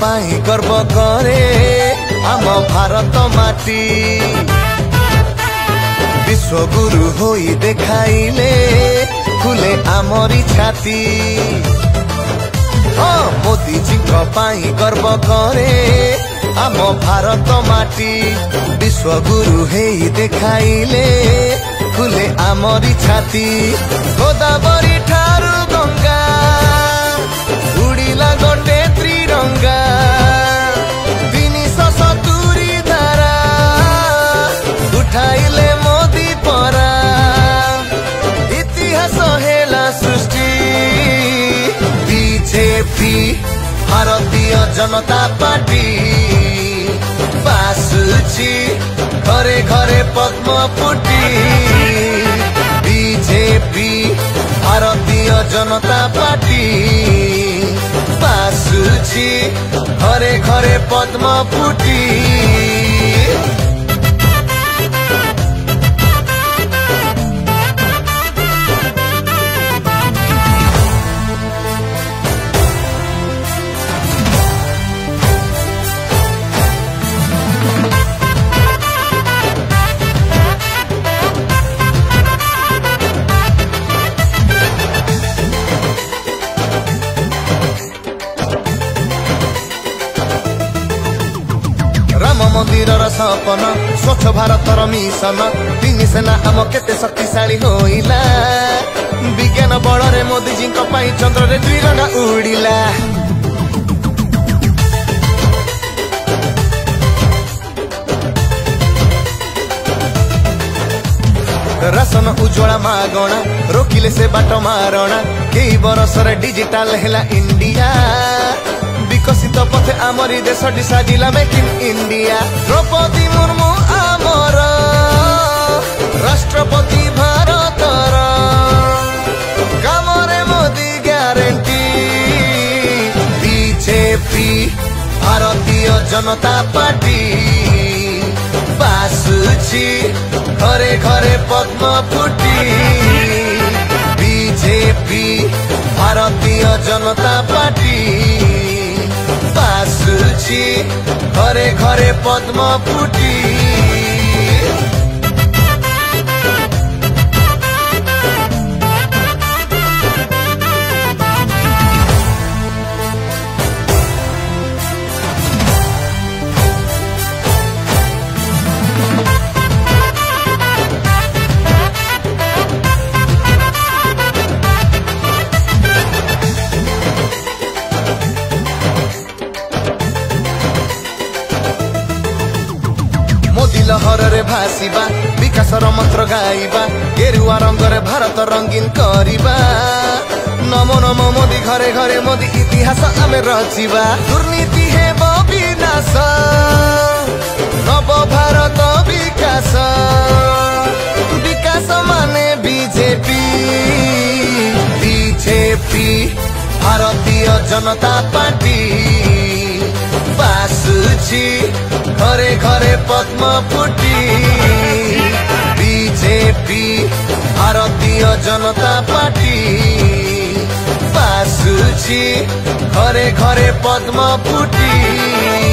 पाई गर्व करे आम भारत माटी विश्वगुरु होई देखाइले खुले आमरी छाती मोदी जी पाई गर्व करे आम भारत माटी विश्वगुरु हेई देखाइले खुले आमरी छाती गोदावरी ठारू गंगा उड़िला गोटे त्रिरंगा 370 धारा उठाइले मोदी परा इतिहास हेला सृष्टि बीजेपी भारतीय जनता पार्टी बासुची घरे घरे पद्म फुटी बीजेपी भारतीय जनता पार्टी बासुची घरे घरे पद्म फुटी राम मंदिर सपन स्वच्छ भारत मिशन तीन सेना आम केते शक्तिशाली होइला विज्ञान बल रे मोदी जी चंद्र रे त्रिरंगा उड़िला राशन उज्ज्वला मागणा रोकिले से बाट मारणा कई बरस रे डिजिटल हेला इंडिया विकसित पथे आमरी देश साजिला make in India Droupadi Murmu आमर राष्ट्रपति भारतर कामरे Modi guarantee BJP Bharatiya Janata party बासुची घरे घरे पद्म फुटी बीजेपी भारतीय जनता पार्टी बासुची घरे घरे पद्म फुटी लहर रे भासीबा विकासर मंत्र गाइबा गेरुआ रंग रे भारत रंगीन करिबा नमो नमो मोदी घरे घरे मोदी इतिहास आमे रचिबा दुर्नीति हेब विनाश नव भारत विकास विकास माने BJP BJP Bharatiya Janata party बासुची घरे घरे पद्म फुटी बीजेपी भारतीय जनता पार्टी बासुची घरे घरे पद्म फुटी।